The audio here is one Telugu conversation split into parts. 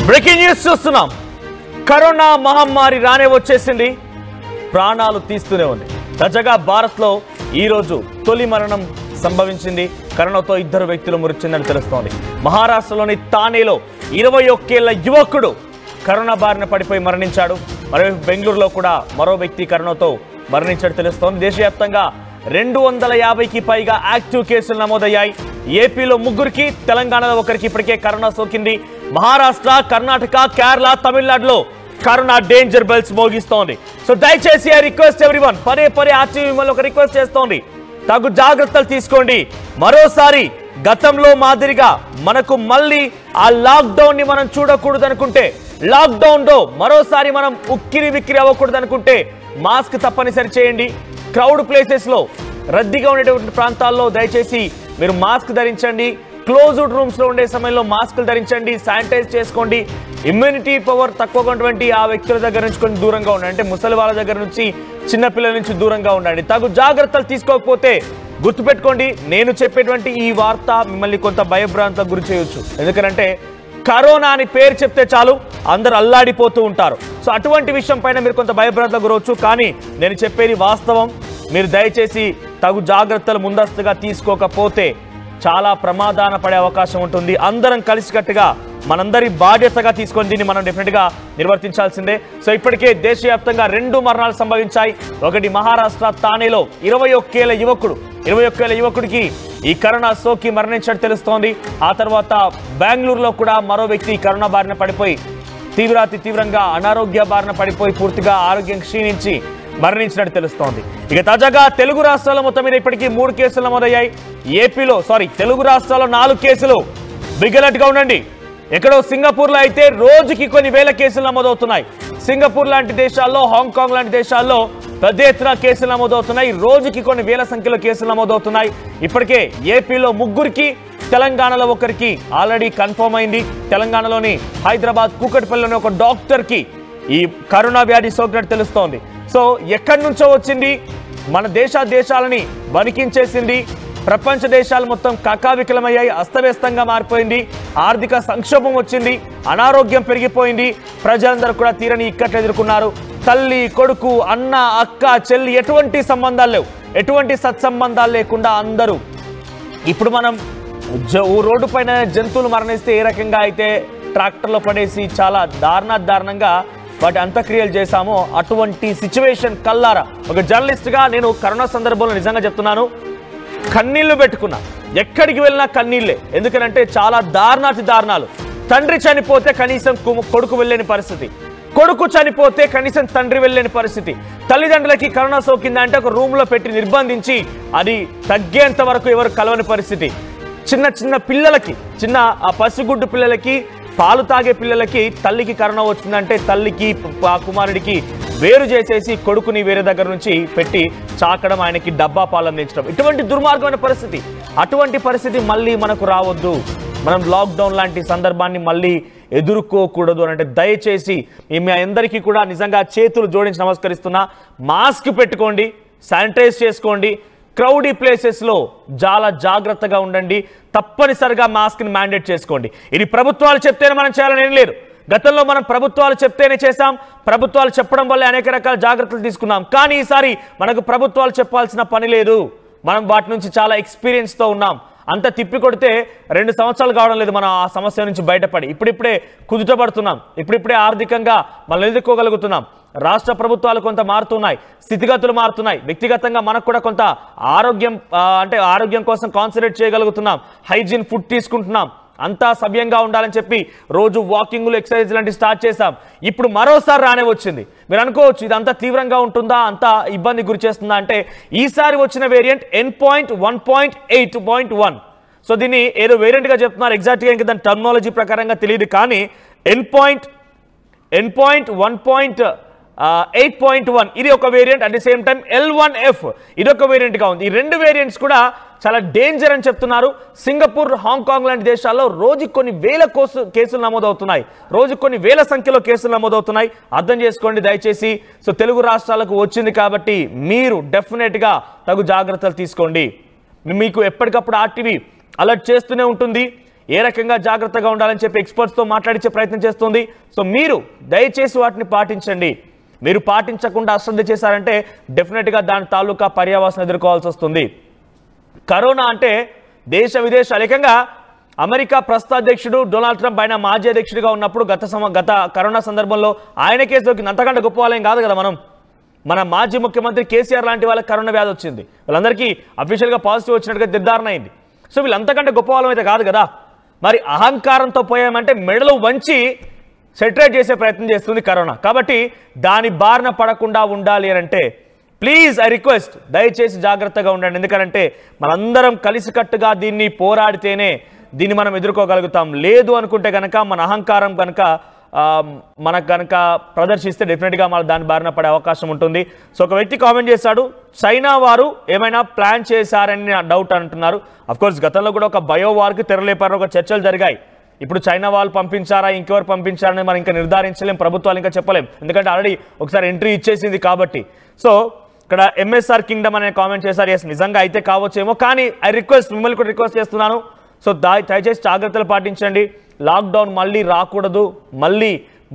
బ్రేకింగ్ న్యూస్ చూస్తున్నాం. కరోనా మహమ్మారి రానే వచ్చేసింది, ప్రాణాలు తీస్తూనే ఉంది. తాజాగా భారత్లో ఈరోజు తొలి మరణం సంభవించింది. కరోనాతో 2 వ్యక్తులు మృతి చెందని తెలుస్తోంది. మహారాష్ట్రలోని తానేలో 21 ఏళ్ల యువకుడు కరోనా బారిన పడిపోయి మరణించాడు. మరోవైపు బెంగళూరులో కూడా మరో వ్యక్తి కరోనాతో మరణించినట్టు తెలుస్తోంది. దేశవ్యాప్తంగా 250కి పైగా యాక్టివ్ కేసులు నమోదయ్యాయి. ఏపీలో 3కి, తెలంగాణలో 1కి ఇప్పటికే కరోనా సోకింది. మహారాష్ట్ర, కర్ణాటక, కేరళ, తమిళనాడులో కరోనా డేంజర్ బెల్స్ మోగిస్తోంది. సో దయచేసి ఐ రిక్వెస్ట్ ఎవ్రీవన్, పదే ఆర్టీవీ మిమ్మల్ని ఒక రిక్వెస్ట్ చేస్తోంది, తగు జాగ్రత్తలు తీసుకోండి. మరోసారి గతంలో మాదిరిగా మనకు మళ్ళీ ఆ లాక్డౌన్ ని మనం చూడకూడదు అనుకుంటే, లాక్డౌన్ లో మరోసారి మనం ఉక్కిరి విక్కిరి అవ్వకూడదు అనుకుంటే మాస్క్ తప్పనిసరి చేయండి. క్రౌడ్ ప్లేసెస్ లో, రద్దీగా ఉండేటువంటి ప్రాంతాల్లో దయచేసి మీరు మాస్క్ ధరించండి. క్లోజ్డ్ రూమ్స్ లో ఉండే సమయంలో మాస్కులు ధరించండి. శానిటైజ్ చేసుకోండి. ఇమ్యూనిటీ పవర్ తక్కువగా ఉన్నటువంటి ఆ వ్యక్తుల దగ్గర నుంచి కొంచెం దూరంగా ఉండండి. అంటే ముసలి వాళ్ళ దగ్గర నుంచి, చిన్నపిల్లల నుంచి దూరంగా ఉండండి. తగు జాగ్రత్తలు తీసుకోకపోతే గుర్తుపెట్టుకోండి, నేను చెప్పేటువంటి ఈ వార్త మిమ్మల్ని కొంత భయభ్రాంతకు గురి చేయొచ్చు. ఎందుకంటే కరోనా అని పేరు చెప్తే చాలు అందరు అల్లాడిపోతూ ఉంటారు. సో అటువంటి విషయం పైన మీరు కొంత భయభ్రాంతకు గురవచ్చు. కానీ నేను చెప్పేది వాస్తవం. మీరు దయచేసి తగు జాగ్రత్తలు ముందస్తుగా తీసుకోకపోతే చాలా ప్రమాదాన పడే అవకాశం ఉంటుంది. అందరం కలిసికట్టుగా మనందరి బాధ్యతగా తీసుకొని దీన్ని మనం డెఫినెట్గా నిర్వర్తించాల్సిందే. సో ఇప్పటికే దేశవ్యాప్తంగా 2 మరణాలు సంభవించాయి. ఒకటి మహారాష్ట్ర తానేలో 21 ఏళ్ల యువకుడికి ఈ కరోనా సోకి మరణించినట్టు తెలుస్తోంది. ఆ తర్వాత బెంగళూరులో కూడా మరో వ్యక్తి కరోనా బారిన పడిపోయి తీవ్రంగా అనారోగ్య బారిన పడిపోయి పూర్తిగా ఆరోగ్యం క్షీణించి మరణించినట్టు తెలుస్తోంది. ఇక తాజాగా తెలుగు రాష్ట్రాల మొత్తం మీద ఇప్పటికీ 3 కేసులు నమోదయ్యాయి. తెలుగు రాష్ట్రాల్లో 4 కేసులు. బిగ్ అలర్ట్ గా ఉండండి. ఎక్కడో సింగపూర్లో అయితే రోజుకి కొన్ని వేల కేసులు నమోదవుతున్నాయి. సింగపూర్ లాంటి దేశాల్లో, హాంకాంగ్ లాంటి దేశాల్లో పెద్ద ఎత్తున కేసులు నమోదవుతున్నాయి. రోజుకి కొన్ని వేల సంఖ్యలో కేసులు నమోదవుతున్నాయి. ఇప్పటికే ఏపీలో 3కి, తెలంగాణలో 1కి ఆల్రెడీ కన్ఫర్మ్ అయింది. తెలంగాణలోని హైదరాబాద్ కూకట్పల్లిలోని ఒక డాక్టర్కి ఈ కరోనా వ్యాధి సోకినట్టు తెలుస్తోంది. సో ఎక్కడి నుంచో వచ్చింది, మన దేశాలని వణికించేసింది. ప్రపంచ దేశాలు మొత్తం కకావికలమయ్యాయి, అస్తవ్యస్తంగా మారిపోయింది. ఆర్థిక సంక్షోభం వచ్చింది, అనారోగ్యం పెరిగిపోయింది. ప్రజలందరూ కూడా తీరని ఇక్కట్లు ఎదుర్కొన్నారు. తల్లి, కొడుకు, అన్న, అక్క, చెల్లి ఎటువంటి సంబంధాలు లేవు, ఎటువంటి సత్సంబంధాలు లేకుండా అందరూ. ఇప్పుడు మనం రోడ్డు పైన జంతువులు మరణిస్తే ఏ రకంగా అయితే ట్రాక్టర్లో పడేసి చాలా దారుణంగా వాటి అంత్యక్రియలు చేశామో, అటువంటి సిచ్యువేషన్ కల్లారా ఒక జర్నలిస్ట్గా నేను కరోనా సందర్భంలో నిజంగా చెప్తున్నాను, కన్నీళ్లు పెట్టుకున్నా. ఎక్కడికి వెళ్ళినా కన్నీళ్లే. ఎందుకంటే చాలా దారుణాలు. తండ్రి చనిపోతే కనీసం కొడుకు వెళ్ళలేని పరిస్థితి, కొడుకు చనిపోతే కనీసం తండ్రి వెళ్ళలేని పరిస్థితి. తల్లిదండ్రులకి కరోనా సోకిందంటే ఒక రూమ్లో పెట్టి నిర్బంధించి అది తగ్గేంత వరకు ఎవరు కలవని పరిస్థితి. చిన్న పిల్లలకి, ఆ పసిగుడ్డు పిల్లలకి, పాలు తాగే పిల్లలకి తల్లికి కరోనా వచ్చిందంటే తల్లికి, కుమారుడికి వేరు చేసేసి కొడుకుని వేరే దగ్గర నుంచి పెట్టి చాకడం, ఆయనకి డబ్బా పాలు అందించడం, ఇటువంటి దుర్మార్గమైన పరిస్థితి. అటువంటి పరిస్థితి మళ్ళీ మనకు రావద్దు. మనం లాక్డౌన్ లాంటి సందర్భాన్ని మళ్ళీ ఎదుర్కోకూడదు అని అంటే దయచేసి మీ అందరికీ కూడా నిజంగా చేతులు జోడించి నమస్కరిస్తున్నా. మాస్క్ పెట్టుకోండి, శానిటైజ్ చేసుకోండి. క్రౌడీ ప్లేసెస్లో చాలా జాగ్రత్తగా ఉండండి. తప్పనిసరిగా మాస్క్ని మ్యాండేట్ చేసుకోండి. ఇది ప్రభుత్వాలు చెప్తేనే మనం చేయాలని ఏం లేదు. గతంలో మనం ప్రభుత్వాలు చెప్తేనే చేశాం. ప్రభుత్వాలు చెప్పడం వల్లే అనేక రకాల జాగ్రత్తలు తీసుకున్నాం. కానీ ఈసారి మనకు ప్రభుత్వాలు చెప్పాల్సిన పని లేదు. మనం వాటి నుంచి చాలా ఎక్స్పీరియన్స్తో ఉన్నాం. అంత తిప్పి కొడితే 2 సంవత్సరాలు కావడం లేదు మనం ఆ సమస్య నుంచి బయటపడి. ఇప్పుడిప్పుడే కుదుటపడుతున్నాం. ఇప్పుడిప్పుడే ఆర్థికంగా మనం ఎదుర్కోగలుగుతున్నాం. రాష్ట్ర ప్రభుత్వాలు కొంత మారుతున్నాయి, స్థితిగతులు మారుతున్నాయి. వ్యక్తిగతంగా మనకు కూడా కొంత ఆరోగ్యం కోసం కాన్సన్ట్రేట్ చేయగలుగుతున్నాం. హైజీన్ ఫుడ్ తీసుకుంటున్నాం. అంతా సవ్యంగా ఉండాలని చెప్పి రోజు వాకింగ్లు, ఎక్సర్సైజ్ లాంటివి స్టార్ట్ చేశాం. ఇప్పుడు మరోసారి రానే వచ్చింది. మీరు అనుకోవచ్చు ఇదంతా తీవ్రంగా ఉంటుందా, అంతా ఇబ్బంది గురి చేస్తుందా అంటే, ఈసారి వచ్చిన వేరియంట్ N.1.8.1. సో దీన్ని ఏదో వేరియంట్గా చెప్తున్నారు. ఎగ్జాక్ట్గా ఇంకా దాని టర్మినాలజీ ప్రకారంగా తెలియదు. కానీ N.1.8.1 ఇది ఒక variant. At the same time L1F ఇది ఒక వేరియంట్గా ఉంది. ఈ 2 వేరియంట్స్ కూడా చాలా డేంజర్ అని చెప్తున్నారు. సింగపూర్, హాంకాంగ్ లాంటి దేశాల్లో రోజుకి కొన్ని వేల కేసులు నమోదవుతున్నాయి. రోజుకి కొన్ని వేల సంఖ్యలో కేసులు నమోదవుతున్నాయి. అర్థం చేసుకోండి దయచేసి. సో తెలుగు రాష్ట్రాలకు వచ్చింది కాబట్టి మీరు డెఫినెట్గా తగు జాగ్రత్తలు తీసుకోండి. మీకు ఎప్పటికప్పుడు ఆర్టీవీ అలర్ట్ చేస్తూనే ఉంటుంది. ఏ రకంగా జాగ్రత్తగా ఉండాలని చెప్పి ఎక్స్పర్ట్స్తో మాట్లాడించే ప్రయత్నం చేస్తుంది. సో మీరు దయచేసి వాటిని పాటించండి. మీరు పాటించకుండా అశ్రద్ధ చేశారంటే డెఫినెట్గా దాని తాలూకా పర్యావసనం ఎదుర్కోవాల్సి వస్తుంది. కరోనా అంటే దేశ విదేశాలు, ఏకంగా అమెరికా ప్రస్తుత అధ్యక్షుడు డొనాల్డ్ ట్రంప్ ఆయన మాజీ అధ్యక్షుడిగా ఉన్నప్పుడు గత కరోనా సందర్భంలో ఆయనకే సోకింది. అంతకంటే గొప్ప వాళ్ళేం కాదు కదా మనం. మన మాజీ ముఖ్యమంత్రి కేసీఆర్ లాంటి వాళ్ళకి కరోనా వ్యాధి వచ్చింది, వాళ్ళందరికీ అఫీషియల్గా పాజిటివ్ వచ్చినట్టుగా నిర్ధారణ అయింది. సో వీళ్ళంతకంటే గొప్ప వాళ్ళం అయితే కాదు కదా. మరి అహంకారంతో పోయామంటే మెడలు వంచి సెటరేట్ చేసే ప్రయత్నం చేస్తుంది కరోనా. కాబట్టి దాని బారిన పడకుండా ఉండాలి అని అంటే ప్లీజ్ ఐ రిక్వెస్ట్, దయచేసి జాగ్రత్తగా ఉండండి. ఎందుకంటే మనందరం కలిసికట్టుగా దీన్ని పోరాడితేనే దీన్ని మనం ఎదుర్కోగలుగుతాం. లేదు అనుకుంటే కనుక మన అహంకారం కనుక మనకు కనుక ప్రదర్శిస్తే డెఫినెట్గా మన దాని బారిన పడే అవకాశం ఉంటుంది. సో ఒక వ్యక్తి కామెంట్ చేశాడు, చైనా వారు ఏమైనా ప్లాన్ చేశారని డౌట్ అంటున్నారు. అఫ్కోర్స్ గతంలో కూడా ఒక బయోవార్కి తెరలేపారు, ఒక చర్చలు జరిగాయి. ఇప్పుడు చైనా వాళ్ళు పంపించారా ఇంకెవరు పంపించారని మనం ఇంకా నిర్ధారించలేం, ప్రభుత్వాలు ఇంకా చెప్పలేం. ఎందుకంటే ఆల్రెడీ ఒకసారి ఎంట్రీ ఇచ్చేసింది కాబట్టి. సో ఇక్కడ ఎంఎస్ఆర్ కింగ్డమ్ అనే కామెంట్ చేశారు. ఎస్, నిజంగా అయితే కావచ్చేమో, కానీ ఐ రిక్వెస్ట్, మిమ్మల్ని కూడా రిక్వెస్ట్ చేస్తున్నాను. సో దయచేసి జాగ్రత్తలు పాటించండి. లాక్డౌన్ మళ్ళీ రాకూడదు. మళ్ళీ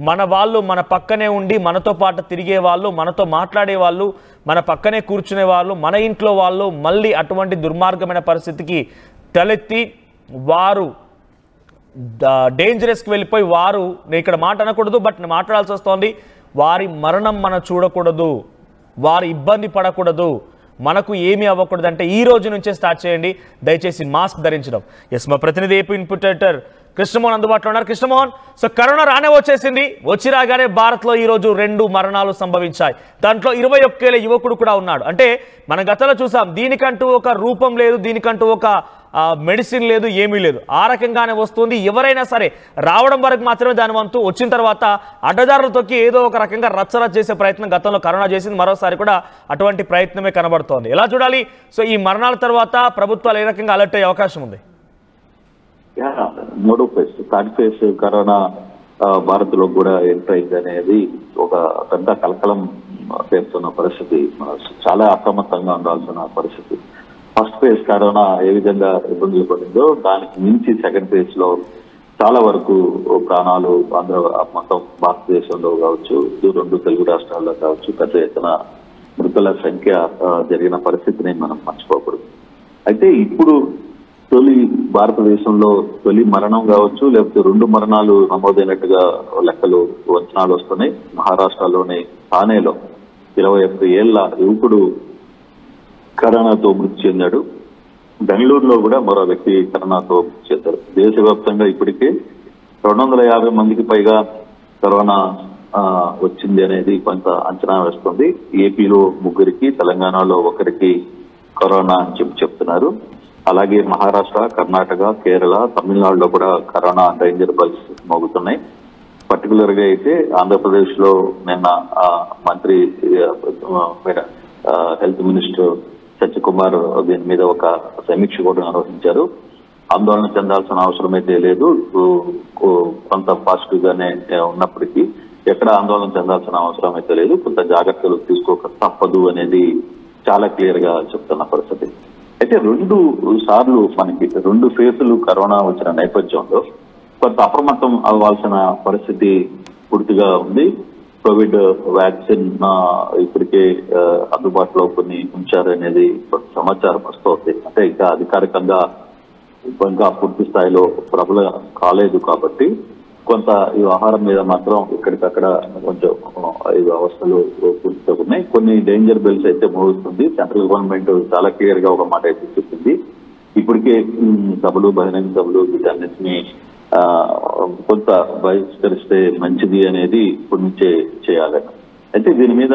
మన వాళ్ళు మన పక్కనే ఉండి మనతో పాటు తిరిగే వాళ్ళు, మనతో మాట్లాడే వాళ్ళు, మన పక్కనే కూర్చునే వాళ్ళు, మన ఇంట్లో వాళ్ళు మళ్ళీ అటువంటి దుర్మార్గమైన పరిస్థితికి తలెత్తి వారు డేంజరస్కి వెళ్ళిపోయి వారు, నేను ఇక్కడ మాట అనకూడదు బట్ మాట్లాడాల్సి వస్తుంది, వారి మరణం మనం చూడకూడదు, వారు ఇబ్బంది పడకూడదు, మనకు ఏమీ అవ్వకూడదు అంటే ఈ రోజు నుంచే స్టార్ట్ చేయండి. దయచేసి మాస్క్ ధరించడం. ఎస్, మా ప్రతినిధి ఏపీ ఇన్పుట్ ఎడిటర్ కృష్ణమోహన్ అందుబాటులో ఉన్నారు. కృష్ణమోహన్, సో కరోనా రానే వచ్చేసింది. వచ్చి రాగానే భారత్లో ఈరోజు 2 మరణాలు సంభవించాయి. దాంట్లో 21 ఏళ్ల యువకుడు కూడా ఉన్నాడు. అంటే మన గతంలో చూసాం, దీనికంటూ ఒక రూపం లేదు, దీనికంటూ ఒక మెడిసిన్ లేదు, ఏమీ లేదు, ఆ రకంగానే వస్తుంది. ఎవరైనా సరే రావడం వరకు మాత్రమే దాని వంతు, వచ్చిన తర్వాత అడ్డదారులు తొక్కి ఏదో ఒక రకంగా రచ్చరచ్చ చేసే ప్రయత్నం గతంలో కరోనా చేసింది. మరోసారి కూడా అటువంటి ప్రయత్నమే కనబడుతోంది. ఎలా చూడాలి? సో ఈ మరణాల తర్వాత ప్రభుత్వాలు ఏ రకంగా అలర్ట్ అయ్యే అవకాశం ఉంది? మూడో phase, third phase corona Bharat లో కూడా ఎంటర్ అయింది అనేది ఒక పెద్ద కలకలం పేరుతున్న పరిస్థితి. చాలా అప్రమత్తంగా ఉండాల్సిన పరిస్థితి. ఫస్ట్ ఫేజ్ కరోనా ఏ విధంగా ఇబ్బందులు పడిందో దానికి మించి సెకండ్ ఫేజ్ లో చాలా వరకు ప్రాణాలు మొత్తం భారతదేశంలో కావచ్చు, 2 తెలుగు రాష్ట్రాల్లో కావచ్చు పెద్ద ఎత్తున మృతుల సంఖ్య జరిగిన పరిస్థితిని మనం మర్చిపోకూడదు. అయితే ఇప్పుడు భారతదేశంలో తొలి మరణం కావచ్చు, లేకపోతే 2 మరణాలు నమోదైనట్టుగా లెక్కలు అంచనాలు వస్తున్నాయి. మహారాష్ట్రలోని థానేలో 21 ఏళ్ల యువకుడు కరోనాతో మృతి చెందాడు. బెంగళూరులో కూడా మరో వ్యక్తి కరోనాతో మృతి చెందారు. దేశవ్యాప్తంగా ఇప్పటికే 250 మందికి పైగా కరోనా వచ్చింది అనేది కొంత అంచనా వేస్తుంది. ఏపీలో 3, తెలంగాణలో 1 కరోనా అని చెప్తున్నారు. అలాగే మహారాష్ట్ర, కర్ణాటక, కేరళ, తమిళనాడులో కూడా కరోనా డేంజర్ బెల్స్ మోగుతున్నాయి. పర్టికులర్ గా అయితే ఆంధ్రప్రదేశ్ లో నిన్న మంత్రి హెల్త్ మినిస్టర్ సత్యకుమార్ దీని మీద ఒక సమీక్ష కూడా నిర్వహించారు. ఆందోళన చెందాల్సిన అవసరం అయితే లేదు, కొంత పాజిటివ్ గానే ఉన్నప్పటికీ ఎక్కడ ఆందోళన చెందాల్సిన అవసరం అయితే లేదు, కొంత జాగ్రత్తలు తీసుకోక తప్పదు అనేది చాలా క్లియర్ గా చెప్తున్న పరిస్థితి. అయితే 2 సార్లు మనకి 2 ఫేజులు కరోనా వచ్చిన నేపథ్యంలో కొంత అప్రమత్తం అవ్వాల్సిన పరిస్థితి పూర్తిగా ఉంది. కోవిడ్ వ్యాక్సిన్ ఇప్పటికే అందుబాటులో కొన్ని ఉంచారనేది సమాచారం వస్తుంది. అంటే ఇంకా అధికారికంగా ఇంకా పూర్తి స్థాయిలో ప్రబల కాలేదు కాబట్టి కొంత ఈ వ్యవహారం మీద మాత్రం ఇక్కడికక్కడ కొంచెం ఈ వ్యవస్థలు పూర్తిగా ఉన్నాయి. కొన్ని డేంజర్ బెల్స్ అయితే మోగుతుంది. సెంట్రల్ గవర్నమెంట్ చాలా క్లియర్ గా ఒక మాట అయితే చెప్పింది. ఇప్పటికే సభలు, బహిరంగ సభలు వీటన్నిటిని కొంత బహిష్కరిస్తే మంచిది అనేది ఇప్పటి నుంచే చేయాలని. అయితే దీని మీద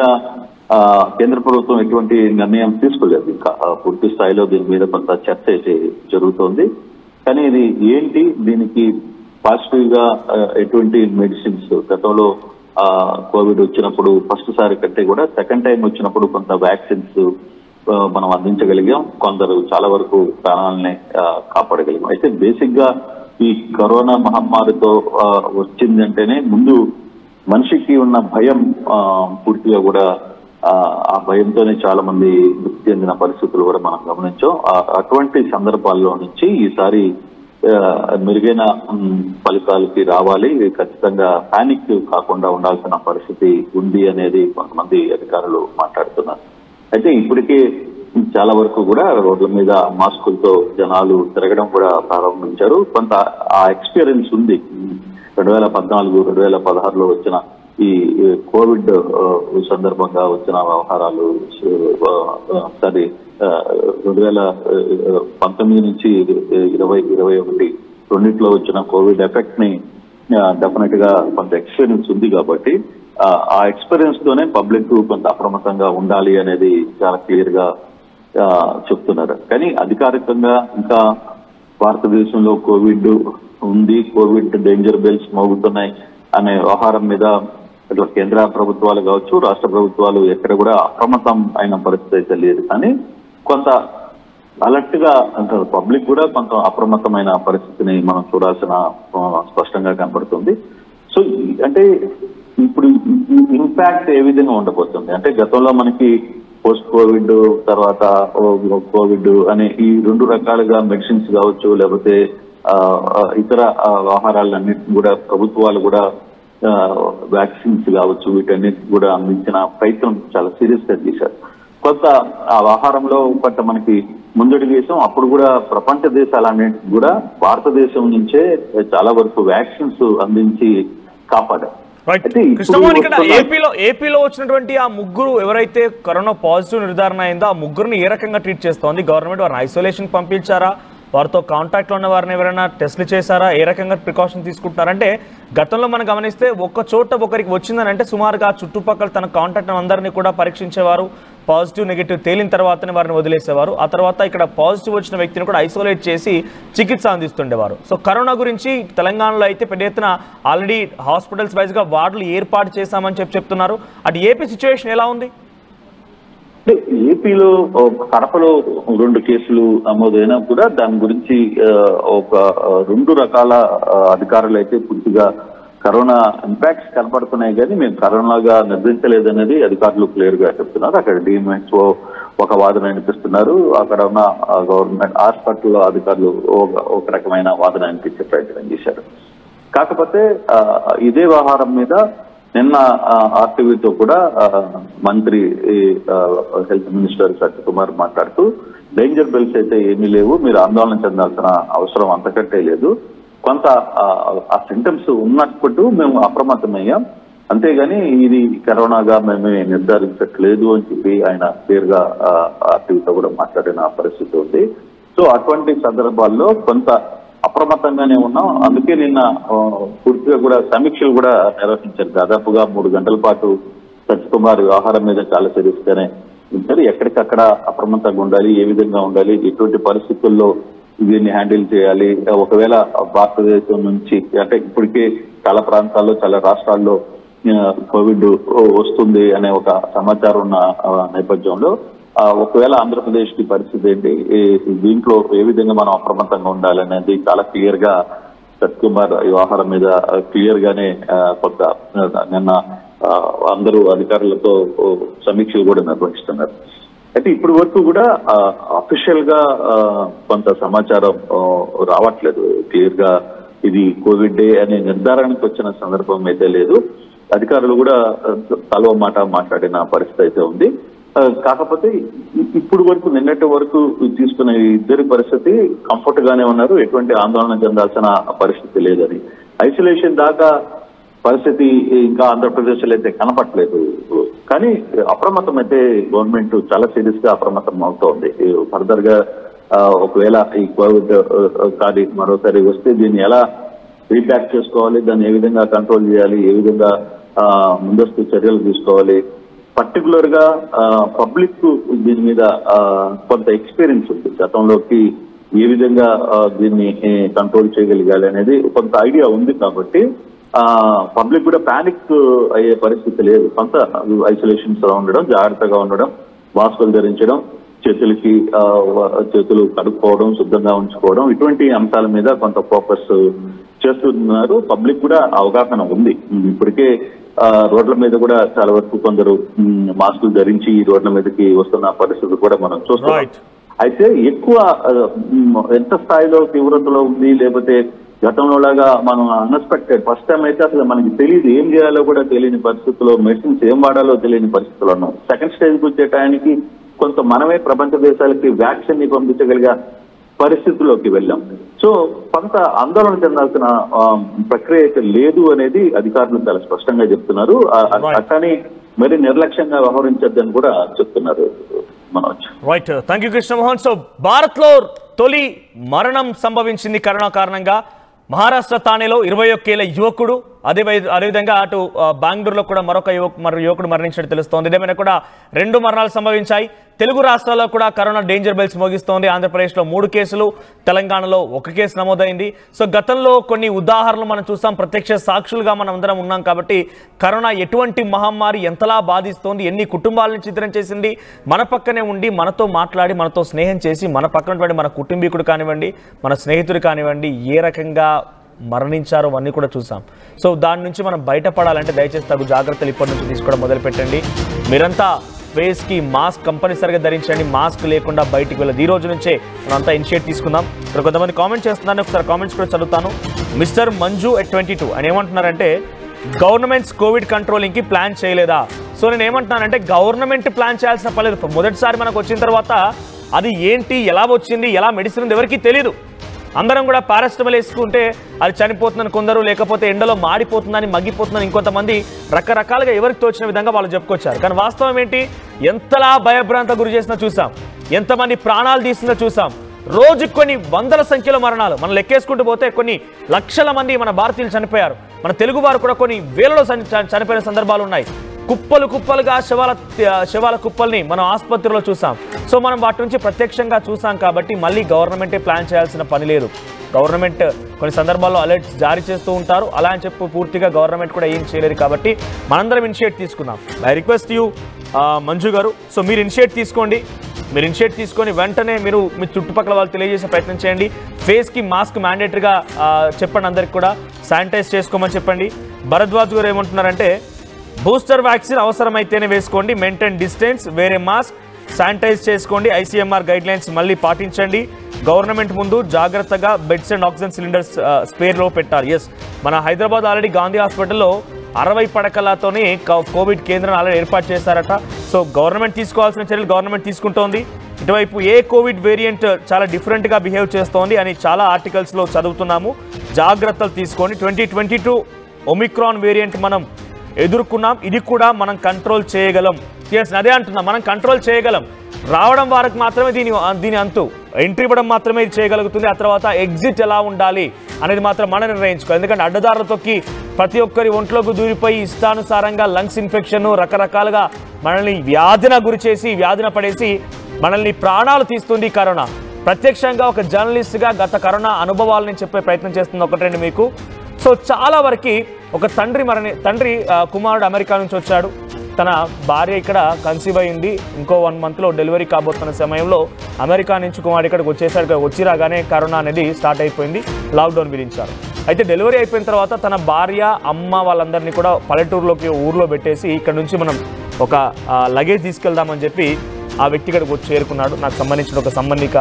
కేంద్ర ప్రభుత్వం ఎటువంటి నిర్ణయం తీసుకోలేదు. ఇంకా పూర్తి స్థాయిలో దీని మీద కొంత చర్చ అయితే జరుగుతోంది. కానీ ఇది ఏంటి, దీనికి పాజిటివ్ గా ఎటువంటి మెడిసిన్స్ గతంలో కోవిడ్ వచ్చినప్పుడు ఫస్ట్ సారి కంటే కూడా సెకండ్ టైం వచ్చినప్పుడు కొంత వ్యాక్సిన్స్ మనం అందించగలిగాం, కొందరు చాలా వరకు ప్రాణాలని కాపాడగలిగాం. అయితే బేసిక్ గా ఈ కరోనా మహమ్మారితో వచ్చిందంటేనే ముందు మనిషికి ఉన్న భయం పూర్తిగా కూడా ఆ భయంతోనే చాలా మంది మృతి చెందిన పరిస్థితులు కూడా మనం గమనించాం. అటువంటి సందర్భాల్లో నుంచి ఈసారి మెరుగైన ఫలితాలకి రావాలి. ఖచ్చితంగా పానిక్ కాకుండా ఉండాల్సిన పరిస్థితి ఉంది అనేది కొంతమంది అధికారులు మాట్లాడుతున్నారు. అయితే ఇప్పటికే చాలా వరకు కూడా రోడ్ల మీద మాస్కులతో జనాలు తిరగడం కూడా ప్రారంభించారు. కొంత ఆ ఎక్స్పీరియన్స్ ఉంది. 2014, 2016లో వచ్చిన ఈ కోవిడ్ సందర్భంగా వచ్చిన వ్యవహారాలు, 2019 నుంచి 2021 రెండిట్లో వచ్చిన కోవిడ్ ఎఫెక్ట్ ని డెఫినెట్ గా కొంత ఎక్స్పీరియన్స్ ఉంది. కాబట్టి ఆ ఎక్స్పీరియన్స్ తోనే పబ్లిక్ కొంత అప్రమత్తంగా ఉండాలి అనేది చాలా క్లియర్ గా చెప్తున్నారు. కానీ అధికారికంగా ఇంకా భారతదేశంలో కోవిడ్ ఉంది, కోవిడ్ డేంజర్ బెల్స్ మోగుతున్నాయి అనే వ్యవహారం మీద ఇట్లా కేంద్ర ప్రభుత్వాలు కావచ్చు, రాష్ట్ర ప్రభుత్వాలు ఎక్కడ కూడా అప్రమత్తం అయిన పరిస్థితి అయితే లేదు. కానీ కొంత అలర్ట్ గా అంటే పబ్లిక్ కూడా కొంత అప్రమత్తమైన పరిస్థితిని మనం చూడాల్సిన స్పష్టంగా కనపడుతుంది. సో అంటే ఇప్పుడు ఇంపాక్ట్ ఏ విధంగా ఉండబోతుంది అంటే, గతంలో మనకి పోస్ట్ కోవిడ్ తర్వాత కోవిడ్ అనే ఈ 2 రకాలుగా మెడిసిన్స్ కావచ్చు, లేకపోతే ఇతర వ్యవహారాలన్నింటినీ కూడా ప్రభుత్వాలు కూడా వ్యాక్సిన్స్ కావచ్చు, వీటన్నిటి కూడా అందించిన ప్రయత్నం చాలా సీరియస్ గా చేశారు. కొంత ఆ వ్యవహారంలో కొంత మనకి ముందడి దేశం అప్పుడు కూడా ప్రపంచ దేశాలన్నింటికి కూడా భారతదేశం నుంచే చాలా వరకు వ్యాక్సిన్స్ అందించి కాపాడారు. కృష్ణమోహన్, ఇక్కడ ఏపీలో వచ్చినటువంటి ఆ ముగ్గురు ఎవరైతే కరోనా పాజిటివ్ నిర్ధారణ అయిందో ఆ ముగ్గురిని ఏ రకంగా ట్రీట్ చేస్తోంది గవర్నమెంట్? వారిని ఐసోలేషన్ పంపించారా? వారితో కాంటాక్ట్లో ఉన్న వారిని ఎవరైనా టెస్టులు చేశారా? ఏ రకంగా ప్రికాషన్ తీసుకుంటున్నారంటే, గతంలో మనం గమనిస్తే ఒక్క చోట ఒకరికి వచ్చిందని అంటే సుమారుగా చుట్టుపక్కల తన కాంటాక్ట్ అందరినీ కూడా పరీక్షించేవారు. పాజిటివ్ నెగిటివ్ తేలిన తర్వాతనే వారిని వదిలేసేవారు. ఆ తర్వాత ఇక్కడ పాజిటివ్ వచ్చిన వ్యక్తిని కూడా ఐసోలేట్ చేసి చికిత్స అందిస్తుండేవారు. సో కరోనా గురించి తెలంగాణలో అయితే పెద్ద ఎత్తున ఆల్రెడీ హాస్పిటల్స్ వైజ్గా వార్డులు ఏర్పాటు చేశామని చెప్తున్నారు. అటు ఏపీ సిచ్యువేషన్ ఎలా ఉంది? ఏపీలో కడపలో 2 కేసులు నమోదైనా కూడా దాని గురించి ఒక 2 రకాల అధికారులు అయితే పూర్తిగా కరోనా ఇంపాక్ట్స్ కనపడుతున్నాయి, కానీ మేము కరోనాగా నిర్ధారించలేదనేది అధికారులు క్లియర్ గా చెప్తున్నారు. అక్కడ డిఎంహెచ్ఓ ఒక వాదన వినిపిస్తున్నారు, అక్కడ ఉన్న గవర్నమెంట్ హాస్పిటల్ అధికారులు ఒక రకమైన వాదన వినిపించే ప్రయత్నం చేశారు. కాకపోతే ఇదే వ్యవహారం మీద నిన్న ఆర్టీవీతో కూడా మంత్రి హెల్త్ మినిస్టర్ సత్యకుమార్ మాట్లాడుతూ, డేంజర్ బెల్స్ అయితే ఏమీ లేవు, మీరు ఆందోళన చెందాల్సిన అవసరం అంతకంటే లేదు, కొంత ఆ సింటమ్స్ ఉన్నప్పుడు మేము అప్రమత్తమయ్యాం, అంతేగాని ఇది కరోనాగా మేమే నిర్ధారించట్లేదు అని చెప్పి ఆయన క్లియర్ గా ఆర్టీవీతో కూడా మాట్లాడిన పరిస్థితి ఉంది. సో అటువంటి సందర్భాల్లో కొంత అప్రమత్తంగానే ఉన్నాం. అందుకే నిన్న పూర్తిగా కూడా సమీక్షలు కూడా నిర్వహించారు. దాదాపుగా 3 గంటల పాటు సత్యకుమార్ వ్యవహారం మీద చాలా సీరియస్ గానే ఉంటారు. ఎక్కడికక్కడ అప్రమత్తంగా ఉండాలి, ఏ విధంగా ఉండాలి, ఎటువంటి పరిస్థితుల్లో దీన్ని హ్యాండిల్ చేయాలి, ఒకవేళ భారతదేశం నుంచి అంటే ఇప్పటికే చాలా ప్రాంతాల్లో చాలా రాష్ట్రాల్లో కోవిడ్ వస్తుంది అనే ఒక సమాచారం ఉన్న నేపథ్యంలో ఒకవేళ ఆంధ్రప్రదేశ్ కి పరిస్థితి ఏంటి, దీంట్లో ఏ విధంగా మనం అప్రమత్తంగా ఉండాలనేది చాలా క్లియర్ గా సత్యకుమార్ వ్యవహారం మీద క్లియర్ గానే కొంత నిన్న అందరూ అధికారులతో సమీక్షలు కూడా నిర్వహిస్తున్నారు. అయితే ఇప్పటి వరకు కూడా అఫీషియల్ గా కొంత సమాచారం రావట్లేదు. క్లియర్ గా ఇది కోవిడ్ డే అనే నిర్ధారణకు వచ్చిన సందర్భం అయితే లేదు. అధికారులు కూడా తలో మాట మాట్లాడిన పరిస్థితి అయితే ఉంది. కాకపోతే ఇప్పుడు వరకు నిన్నటి వరకు తీసుకున్న ఇద్దరి పరిస్థితి కంఫర్ట్ గానే ఉన్నారు, ఎటువంటి ఆందోళన చెందాల్సిన పరిస్థితి లేదని. ఐసోలేషన్ దాకా పరిస్థితి ఇంకా ఆంధ్రప్రదేశ్ లో అయితే కనపట్లేదు. కానీ అప్రమత్తం అయితే గవర్నమెంట్ చాలా సీరియస్ గా అప్రమత్తం అవుతోంది. ఫర్దర్ గా ఒకవేళ ఈ కోవిడ్ కానీ మరోసారి వస్తే దీన్ని ఎలా రీబ్యాక్ చేసుకోవాలి, దాన్ని ఏ విధంగా కంట్రోల్ చేయాలి, ఏ విధంగా ముందస్తు చర్యలు తీసుకోవాలి, పర్టికులర్ గా పబ్లిక్ దీని మీద కొంత ఎక్స్పీరియన్స్ ఉంది. గతంలోకి ఏ విధంగా దీన్ని కంట్రోల్ చేయగలిగాలి అనేది కొంత ఐడియా ఉంది. కాబట్టి పబ్లిక్ కూడా పానిక్ అయ్యే పరిస్థితి లేదు. కొంత ఐసోలేషన్స్ లో ఉండడం, జాగ్రత్తగా ఉండడం, మాస్కులు ధరించడం, చేతులు కడుక్కోవడం, శుద్ధంగా ఉంచుకోవడం, ఇటువంటి అంశాల మీద కొంత ఫోకస్ చేస్తున్నారు. పబ్లిక్ కూడా అవగాహన ఉంది. ఇప్పటికే రోడ్ల మీద కూడా చాలా వరకు కొందరు మాస్కులు ధరించి రోడ్ల మీదకి వస్తున్న పరిస్థితి కూడా మనం చూస్తున్నాం. అయితే ఎక్కువ ఎంత స్థాయిలో తీవ్రతలో ఉంది, లేకపోతే గతంలోలాగా మనం అన్ఎక్స్పెక్టెడ్ ఫస్ట్ టైం అయితే అసలు మనకి తెలియదు, ఏం చేయాలో కూడా తెలియని పరిస్థితుల్లో, మెడిసిన్స్ ఏం వాడాలో తెలియని పరిస్థితుల్లో ఉన్నాం. సెకండ్ స్టేజ్కి వచ్చే టయానికి కొంత మనమే ప్రపంచ దేశాలకి వ్యాక్సిన్ ని పంపించగలిగే పరిస్థితుల్లోకి వెళ్ళాం. సో కొంత ఆందోళన చెందాల్సిన ప్రక్రియ అయితే లేదు అనేది అధికారులు చాలా స్పష్టంగా చెప్తున్నారు. అట్లని మరి నిర్లక్ష్యంగా వ్యవహరించద్దని కూడా చెప్తున్నారు Manoj. Right, thank you Krishnamohan. So Bharat లో తొలి మరణం సంభవించింది కరోనా కారణంగా. మహారాష్ట్ర తానేలో 21 ఏళ్ల యువకుడు, అదేవిధంగా అటు బెంగళూరులో కూడా మరొక యువకుడు మరణించినట్టు తెలుస్తోంది. ఇదేమైనా కూడా 2 మరణాలు సంభవించాయి. తెలుగు రాష్ట్రాల్లో కూడా కరోనా డేంజర్ బెల్స్ మోగిస్తోంది. ఆంధ్రప్రదేశ్లో 3 కేసులు, తెలంగాణలో 1 కేసు నమోదైంది. సో గతంలో కొన్ని ఉదాహరణలు మనం చూస్తాం, ప్రత్యక్ష సాక్షులుగా మనం అందరం ఉన్నాం. కాబట్టి కరోనా ఎటువంటి మహమ్మారి ఎంతలా బాధిస్తోంది, ఎన్ని కుటుంబాలను చిత్రం చేసింది, మన పక్కనే ఉండి మనతో మాట్లాడి మనతో స్నేహం చేసి మన పక్కన మన కుటుంబీకుడు కానివ్వండి, మన స్నేహితుడు కానివ్వండి ఏ రకంగా మరణించారో అన్నీ కూడా చూసాం. సో దాని నుంచి మనం బయటపడాలంటే దయచేసి తగు జాగ్రత్తలు ఇప్పటి నుంచి తీసుకోవడం మొదలు పెట్టండి. మీరంతా ఫేస్కి మాస్క్ కంపల్సరిగా ధరించండి. మాస్క్ లేకుండా బయటికి వెళ్ళదు. ఈ రోజు నుంచే మనంతా ఇనిషియేట్ తీసుకుందాం. ఇక్కడ కొంతమంది కామెంట్ చేస్తున్నాను, ఒకసారి కామెంట్స్ కూడా చదువుతాను. మిస్టర్ మంజు at 22 అని ఏమంటున్నారంటే, గవర్నమెంట్స్ కోవిడ్ కంట్రోలింగ్కి ప్లాన్ చేయలేదా? సో నేను ఏమంటున్నానంటే, గవర్నమెంట్ ప్లాన్ చేయాల్సిన పర్లేదు. మొదటిసారి మనకు వచ్చిన తర్వాత అది ఏంటి, ఎలా వచ్చింది, ఎలా మెడిసిన్ ఉంది ఎవరికి తెలియదు. అందరం కూడా పారాసిటమాల్ వేసుకుంటే అది చనిపోతుందని కొందరు, లేకపోతే ఎండలో మాడిపోతుందని, మగ్గిపోతుందని ఇంకొంతమంది రకరకాలుగా ఎవరికి తోచిన విధంగా వాళ్ళు చెప్పుకొచ్చారు. కానీ వాస్తవం ఏంటి, ఎంతలా భయభ్రాంత గురి చేసినా చూసాం, ఎంతమంది ప్రాణాలు తీసిందో చూసాం. రోజుకు కొన్ని వందల సంఖ్యలో మరణాలు మనం లెక్కేసుకుంటూ పోతే కొన్ని లక్షల మంది మన భారతీయులు చనిపోయారు. మన తెలుగు వారు కూడా కొన్ని వేలలో చనిపోయిన సందర్భాలు ఉన్నాయి. కుప్పలు కుప్పలుగా శవాల కుప్పల్ని మనం ఆసుపత్రిలో చూసాం. సో మనం వాటి నుంచి ప్రత్యక్షంగా చూసాం. కాబట్టి మళ్ళీ గవర్నమెంటే ప్లాన్ చేయాల్సిన పని లేదు. గవర్నమెంట్ కొన్ని సందర్భాల్లో అలర్ట్స్ జారీ చేస్తూ ఉంటారు. అలా అని చెప్పి పూర్తిగా గవర్నమెంట్ కూడా ఏం చేయలేదు. కాబట్టి మనందరం ఇనిషియేట్ తీసుకుందాం. ఐ రిక్వెస్ట్ యూ మంజు గారు, సో మీరు ఇనిషియేట్ తీసుకోండి. మీరు ఇనిషియేట్ తీసుకొని వెంటనే మీరు మీ చుట్టుపక్కల వాళ్ళు తెలియజేసే ప్రయత్నం చేయండి. ఫేస్కి మాస్క్ మ్యాండేటరీగా చెప్పండి, అందరికి కూడా శానిటైజ్ చేసుకోమని చెప్పండి. భరద్వాజ్ గారు ఏమంటున్నారంటే, బూస్టర్ వ్యాక్సిన్ అవసరమైతేనే వేసుకోండి, మెయింటైన్ డిస్టెన్స్, వేరే మాస్క్, శానిటైజ్ చేసుకోండి, ఐసీఎంఆర్ గైడ్లైన్స్ మళ్ళీ పాటించండి. గవర్నమెంట్ ముందు జాగ్రత్తగా బెడ్స్ అండ్ ఆక్సిజన్ సిలిండర్స్ స్పేర్లో పెట్టాలి. ఎస్, మన హైదరాబాద్ ఆల్రెడీ గాంధీ హాస్పిటల్లో 60 పడకలతోనే కోవిడ్ కేంద్రం ఆల్రెడీ ఏర్పాటు చేశారట. సో గవర్నమెంట్ తీసుకోవాల్సిన చర్యలు గవర్నమెంట్ తీసుకుంటోంది. ఇటువైపు ఏ కోవిడ్ వేరియంట్ చాలా డిఫరెంట్గా బిహేవ్ చేస్తోంది అని చాలా ఆర్టికల్స్లో చదువుతున్నాము. జాగ్రత్తలు తీసుకోండి. 2022 ఒమిక్రాన్ వేరియంట్ మనం ఎదుర్కొన్నాం, ఇది కూడా మనం కంట్రోల్ చేయగలం. ఎస్, అదే అంటున్నాం, మనం కంట్రోల్ చేయగలం. రావడం వరకు మాత్రమే దీని అంతు, ఎంట్రీ ఇవ్వడం మాత్రమే ఇది చేయగలుగుతుంది. ఆ తర్వాత ఎగ్జిట్ ఎలా ఉండాలి అనేది మాత్రం మనం నిర్ణయించుకోవాలి. ఎందుకంటే అడ్డదారుల తొక్కి ప్రతి ఒక్కరి ఒంట్లోకి దూరిపోయి ఇష్టానుసారంగా లంగ్స్ ఇన్ఫెక్షన్ రకరకాలుగా మనల్ని వ్యాధిన గురి చేసి, వ్యాధిన పడేసి మనల్ని ప్రాణాలు తీస్తుంది కరోనా. ప్రత్యక్షంగా ఒక జర్నలిస్ట్గా గత కరోనా అనుభవాలని చెప్పే ప్రయత్నం చేస్తుంది. ఒకటండి మీకు, సో చాలా వరకు ఒక తండ్రి కుమారుడు అమెరికా నుంచి వచ్చాడు. తన భార్య ఇక్కడ కన్సీవ్ అయింది. ఇంకో 1 మంత్లో డెలివరీ కాబోతున్న సమయంలో అమెరికా నుంచి కుమారుడు ఇక్కడికి వచ్చేసరికి వచ్చి రాగానే కరోనా అనేది స్టార్ట్ అయిపోయింది. లాక్డౌన్ విధించారు. అయితే డెలివరీ అయిపోయిన తర్వాత తన భార్య, అమ్మ వాళ్ళందరినీ కూడా పల్లెటూరులోకి ఊర్లో పెట్టేసి ఇక్కడ నుంచి మనం ఒక లగేజ్ తీసుకెళ్దామని చెప్పి ఆ వ్యక్తి ఇక్కడికి వచ్చి చేరుకున్నాడు. నాకు సంబంధించిన ఒక సంబంధిక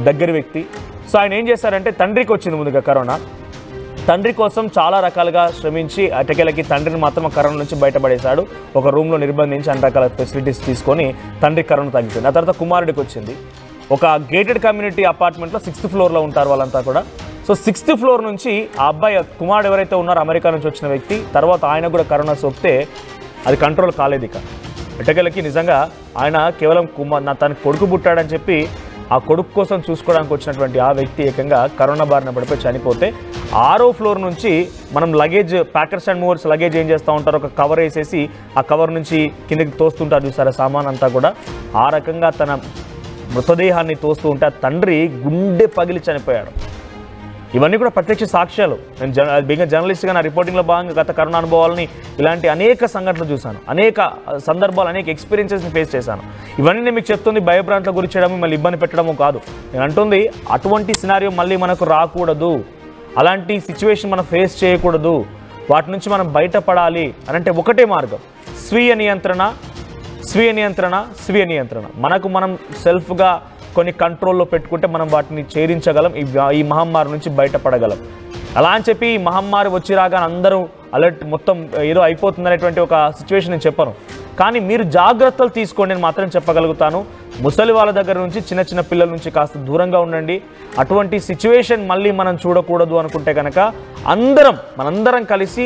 దగ్గర వ్యక్తి. సో ఆయన ఏం చేశారంటే, తండ్రికి వచ్చింది ముందుగా కరోనా. తండ్రి కోసం చాలా రకాలుగా శ్రమించి అటకెలకి తండ్రిని మాత్రం కరోనా నుంచి బయటపడేశాడు. ఒక రూమ్లో నిర్బంధించి అన్ని రకాల ఫెసిలిటీస్ తీసుకొని తండ్రి కరోనా తగ్గిపోయింది. ఆ తర్వాత కుమారుడికి వచ్చింది. ఒక గేటెడ్ కమ్యూనిటీ అపార్ట్మెంట్లో 6th ఫ్లోర్లో ఉంటారు వాళ్ళంతా కూడా. సో 6th ఫ్లోర్ నుంచి ఆ అబ్బాయి కుమారుడు ఎవరైతే ఉన్నారో అమెరికా నుంచి వచ్చిన వ్యక్తి, తర్వాత ఆయన కూడా కరోనా సోకితే అది కంట్రోల్ కాలేదు. ఇక ఎటకెలకి నిజంగా ఆయన కేవలం తనకి కొడుకు పుట్టాడని చెప్పి ఆ కొడుకు కోసం చూసుకోవడానికి వచ్చినటువంటి ఆ వ్యక్తి ఏకంగా కరోనా బారిన పడిపోయి చనిపోతే 6వ ఫ్లోర్ నుంచి మనం luggage, packers and movers luggage ఏం చేస్తూ ఉంటారు, ఒక కవర్ వేసేసి ఆ కవర్ నుంచి కిందకి తోస్తుంటారు చూసారా సామాన్ అంతా కూడా. ఆ రకంగా తన మృతదేహాన్ని తోస్తూ ఉంటే ఆ తండ్రి గుండె పగిలి చనిపోయాడు. ఇవన్నీ కూడా ప్రత్యక్ష సాక్ష్యాలు. నేను జర్నలిస్ట్గా నా రిపోర్టింగ్లో భాగంగా గత కరోనా అనుభవాలని, ఇలాంటి అనేక సంఘటనలు చూశాను, అనేక సందర్భాలు, అనేక ఎక్స్పీరియన్సెస్ని ఫేస్ చేశాను. ఇవన్నీ నేను మీకు చెప్తుంది భయభ్రాంతుల గురి చేయడం, మళ్ళీ ఇబ్బంది పెట్టడము కాదు. నేను అంటుంది అటువంటి సినారియో మళ్ళీ మనకు రాకూడదు, అలాంటి సిచ్యువేషన్ మనం ఫేస్ చేయకూడదు, వాటి నుంచి మనం బయటపడాలి అని అంటే ఒకటే మార్గం, స్వీయ నియంత్రణ. మనకు మనం సెల్ఫ్గా కొన్ని కంట్రోల్లో పెట్టుకుంటే మనం వాటిని ఛేదించగలం, ఈ మహమ్మారి నుంచి బయటపడగలం. అలా అని చెప్పి ఈ మహమ్మారి వచ్చి రాగానే అందరూ అలర్ట్ మొత్తం ఏదో అయిపోతుందనేటువంటి ఒక సిచ్యువేషన్ నేను చెప్పను. కానీ మీరు జాగ్రత్తలు తీసుకోండి అని మాత్రం చెప్పగలుగుతాను. ముసలి వాళ్ళ దగ్గర నుంచి చిన్న చిన్న పిల్లల నుంచి కాస్త దూరంగా ఉండండి. అటువంటి సిచ్యువేషన్ మళ్ళీ మనం చూడకూడదు అనుకుంటే కనుక మనందరం కలిసి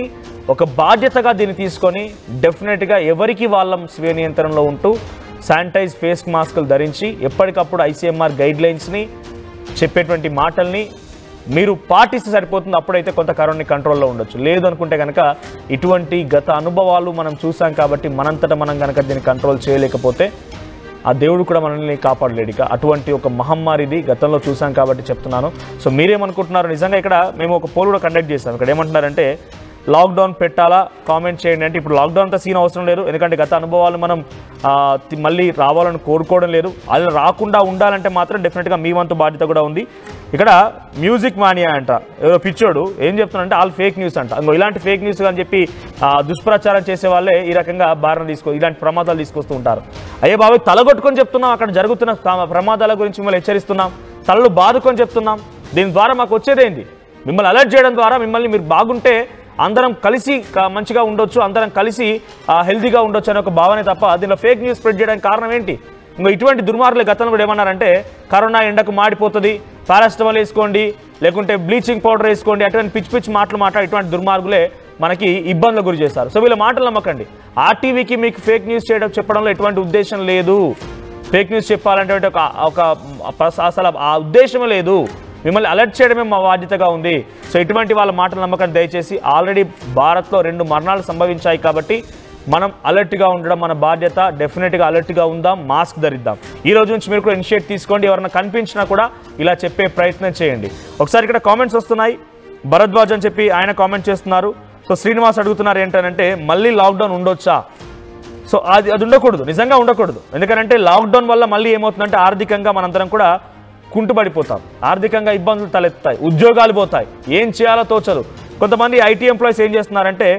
ఒక బాధ్యతగా దీన్ని తీసుకొని డెఫినెట్గా ఎవరికి వాళ్ళ స్వీయ నియంత్రణలో ఉంటూ శానిటైజ్ ఫేస్ మాస్కులు ధరించి ఎప్పటికప్పుడు ఐసీఎంఆర్ గైడ్లైన్స్ని చెప్పేటువంటి మాటల్ని మీరు పాటిస్తే సరిపోతుంది. అప్పుడైతే కొంత కరోనా కంట్రోల్లో ఉండొచ్చు. లేదు అనుకుంటే కనుక ఇటువంటి గత అనుభవాలు మనం చూసాం కాబట్టి మనంతటా మనం కనుక దీన్ని కంట్రోల్ చేయలేకపోతే ఆ దేవుడు కూడా మనల్ని కాపాడలేడు. ఇక అటువంటి ఒక మహమ్మారిది గతంలో చూసాం కాబట్టి చెప్తున్నాను. సో మీరేమనుకుంటున్నారు? నిజంగా ఇక్కడ మేము ఒక పోల్ కూడా కండక్ట్ చేస్తాం. ఇక్కడ ఏమంటున్నారంటే లాక్డౌన్ పెట్టాలా కామెంట్ చేయండి అంటే, ఇప్పుడు లాక్డౌన్ అంతా సీన్ అవసరం లేదు, ఎందుకంటే గత అనుభవాలు మనం మళ్ళీ రావాలని కోరుకోవడం లేదు. అది రాకుండా ఉండాలంటే మాత్రం డెఫినెట్గా మీ వంతు బాధ్యత కూడా ఉంది. ఇక్కడ మ్యూజిక్ మానియా అంట, ఎవరో పిచ్చోడు ఏం చెప్తున్నారంటే ఆల్ ఫేక్ న్యూస్ అంట. ఇంకో ఇలాంటి ఫేక్ న్యూస్ అని చెప్పి దుష్ప్రచారం చేసే వాళ్ళే ఈ రకంగా బారిన ఇలాంటి ప్రమాదాలు తీసుకొస్తూ ఉంటారు. అయ్యే బాబు తలగొట్టుకొని చెప్తున్నాం, అక్కడ జరుగుతున్న ప్రమాదాల గురించి మిమ్మల్ని హెచ్చరిస్తున్నాం, తలలు బాదుకొని చెప్తున్నాం. దీని ద్వారా మాకు వచ్చేదేంటి? మిమ్మల్ని అలర్ట్ చేయడం ద్వారా మీరు బాగుంటే అందరం కలిసి మంచిగా ఉండొచ్చు, అందరం కలిసి హెల్తీగా ఉండొచ్చు అనే ఒక భావనే తప్ప దీనిలో ఫేక్ న్యూస్ స్ప్రెడ్ చేయడానికి కారణం ఏంటి? ఇంకో ఇటువంటి దుర్మార్గులు గతంలో కూడా ఏమన్నారంటే కరోనా ఎండకు మాడిపోతుంది, పారాసిటమాల్ వేసుకోండి, లేకుంటే బ్లీచింగ్ పౌడర్ వేసుకోండి, అటువంటి పిచ్చి మాటలు మాట్లాడి ఇటువంటి దుర్మార్గులే మనకి ఇబ్బందులు గురి చేస్తారు. సో వీళ్ళ మాటలు నమ్మకండి. ఆర్టీవీకి మీకు ఫేక్ న్యూస్ చెప్పడంలో ఎటువంటి ఉద్దేశం లేదు. ఫేక్ న్యూస్ చెప్పాలంటే అసలు ఆ ఉద్దేశమే లేదు. మిమ్మల్ని అలర్ట్ చేయడమే మా బాధ్యతగా ఉంది. సో ఇటువంటి వాళ్ళ మాటలు నమ్మకండి దయచేసి. ఆల్రెడీ భారత్లో 2 మరణాలు సంభవించాయి కాబట్టి మనం అలర్ట్గా ఉండడం మన బాధ్యత. డెఫినెట్గా అలర్ట్గా ఉందాం, మాస్క్ ధరిద్దాం. ఈ రోజు నుంచి మీరు కూడా ఇనిషియేట్ తీసుకోండి. ఎవరైనా కనిపించినా కూడా ఇలా చెప్పే ప్రయత్నం చేయండి. ఒకసారి ఇక్కడ కామెంట్స్ వస్తున్నాయి. భరద్వాజ్ అని చెప్పి ఆయన కామెంట్ చేస్తున్నారు. సో శ్రీనివాస్ అడుగుతున్నారు ఏంటంటే మళ్ళీ లాక్డౌన్ ఉండొచ్చా? సో అది ఉండకూడదు, నిజంగా ఉండకూడదు. ఎందుకంటే లాక్డౌన్ వల్ల మళ్ళీ ఏమవుతుందంటే ఆర్థికంగా మనందరం కూడా కుంటుపడిపోతాం, ఆర్థికంగా ఇబ్బందులు తలెత్తాయి, ఉద్యోగాలు పోతాయి, ఏం చేయాలో తోచదు. కొంతమంది ఐటీ ఎంప్లాయీస్ ఏం చేస్తున్నారంటే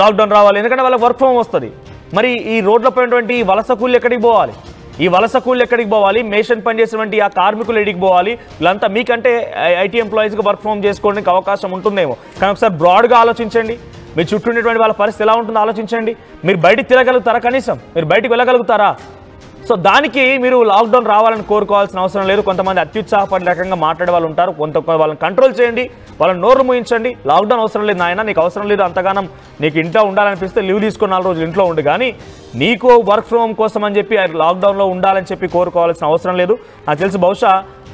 లాక్డౌన్ రావాలి, ఎందుకంటే వాళ్ళకి వర్క్ ఫ్రమ్ వస్తుంది. మరి ఈ రోడ్లపై ఉన్నటువంటి వలస కూలీలు ఎక్కడికి పోవాలి? మేషన్ పనిచేసినటువంటి ఆ కార్మికులు ఎడికి పోవాలి? వీళ్ళంతా మీకంటే ఐటీ ఎంప్లాయీస్గా వర్క్ ఫ్రమ్ చేసుకోవడానికి అవకాశం ఉంటుందేమో, కానీ ఒకసారి బ్రాడ్గా ఆలోచించండి. మీ చుట్టూ ఉండేటువంటి వాళ్ళ పరిస్థితి ఎలా ఉంటుందో ఆలోచించండి. మీరు బయటికి తిరగలుగుతారా? కనీసం మీరు బయటికి వెళ్ళగలుగుతారా? సో దానికి మీరు లాక్డౌన్ రావాలని కోరుకోవాల్సిన అవసరం లేదు. కొంతమంది అత్యుత్సాహపడే రకంగా మాట్లాడే వాళ్ళు ఉంటారు. వాళ్ళని కంట్రోల్ చేయండి, వాళ్ళని నోరు మూయించండి. లాక్డౌన్ అవసరం లేదు నాయన, నీకు అవసరం లేదు అంతగానం, నీకు ఇంట్లో ఉండాలనిపిస్తే లీవ్ తీసుకొని 4 రోజులు ఇంట్లో ఉండు, కానీ నీకు వర్క్ ఫ్రమ్ హోమ్ కోసం అని చెప్పి లాక్డౌన్లో ఉండాలని చెప్పి కోరుకోవాల్సిన అవసరం లేదు. నాకు తెలిసి బహుశా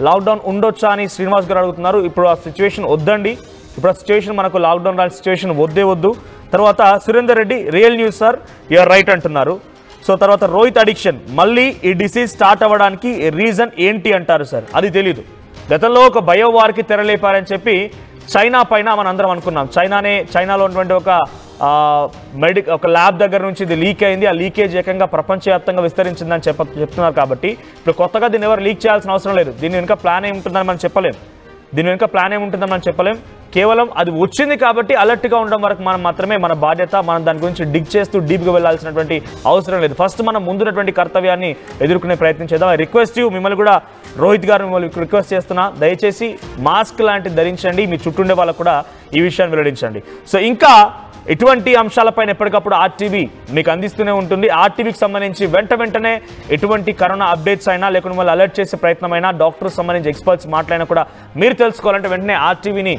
లాక్డౌన్ ఉండొచ్చా అని శ్రీనివాస్ గారు అడుగుతున్నారు. ఇప్పుడు ఆ సిచ్యువేషన్ వద్దండి. ఇప్పుడు ఆ సిచ్యువేషన్ మనకు లాక్డౌన్ రాని సిచ్యువేషన్ వద్దు. తర్వాత Surender Reddy real news sir, you're right అంటున్నారు. సో తర్వాత రోహిత్ అడిక్షన్, మళ్ళీ ఈ డిసీజ్ స్టార్ట్ అవ్వడానికి రీజన్ ఏంటి అంటారు సార్? అది తెలీదు. గతంలో ఒక బయోవార్కి తెరలేపారని చెప్పి చైనా పైన మనం అందరం అనుకున్నాం. చైనాలో ఉన్నటువంటి ఒక ల్యాబ్ దగ్గర నుంచి ఇది లీక్ అయింది. ఆ లీకేజ్ ఏకంగా ప్రపంచవ్యాప్తంగా విస్తరించిందని చెప్తున్నారు. కాబట్టి ఇప్పుడు కొత్తగా దీన్ని ఎవరు లీక్ చేయాల్సిన అవసరం లేదు. దీని వెనుక ప్లాన్ ఏముంటుందని మనం చెప్పలేం. కేవలం అది వచ్చింది కాబట్టి అలర్ట్గా ఉండడం వరకు మనం మాత్రమే మన బాధ్యత. మనం దాని గురించి డిగ్ చేస్తూ డీప్గా వెళ్లాల్సినటువంటి అవసరం లేదు. ఫస్ట్ మనం ముందున్నటువంటి కర్తవ్యాన్ని ఎదుర్కొనే ప్రయత్నం చేద్దాం. ఐ రిక్వెస్ట్ యూ, మిమ్మల్ని కూడా రోహిత్ గారు మిమ్మల్ని రిక్వెస్ట్ చేస్తున్నా, దయచేసి మాస్క్ లాంటిది ధరించండి. మీ చుట్టూ ఉండే వాళ్ళకు కూడా ఈ విషయాన్ని వెల్లడించండి. సో ఇంకా ఇటువంటి అంశాలపైన ఎప్పటికప్పుడు ఆర్టీవీ మీకు అందిస్తూనే ఉంటుంది. ఆర్టీవీకి సంబంధించి వెంటనే ఎటువంటి కరోనా అప్డేట్స్ అయినా లేకుంటే మళ్ళీ అలర్ట్ చేసే ప్రయత్నమైనా, డాక్టర్స్ సంబంధించి ఎక్స్పర్ట్స్ మాట్లాడినా కూడా మీరు తెలుసుకోవాలంటే వెంటనే ఆర్టీవీని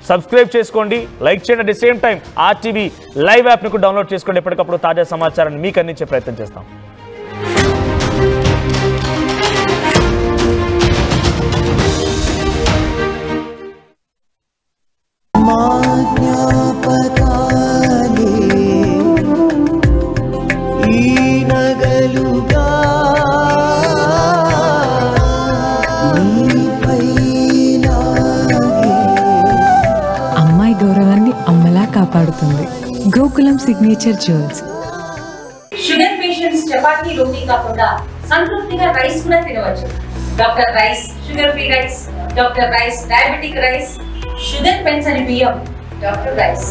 సబ్స్క్రైబ్ చేసుకోండి, లైక్ చేయండి. At the same time RTV live యాప్ని కూడా డౌన్లోడ్ చేసుకోండి. ఎప్పటికప్పుడు తాజా సమాచారాన్ని మీకు అందించే ప్రయత్నం చేస్తాం. కాపాడుతుంది Gokulam signature jewels. Sugar patients చపాతీ రోటీ కాకుండా సంతృప్తిగా రైస్ కూడా తినవచ్చు. Doctor rice, sugar free rice, doctor rice diabetic rice, sugar పెన్సని బియ్యం, డాక్టర్ రైస్.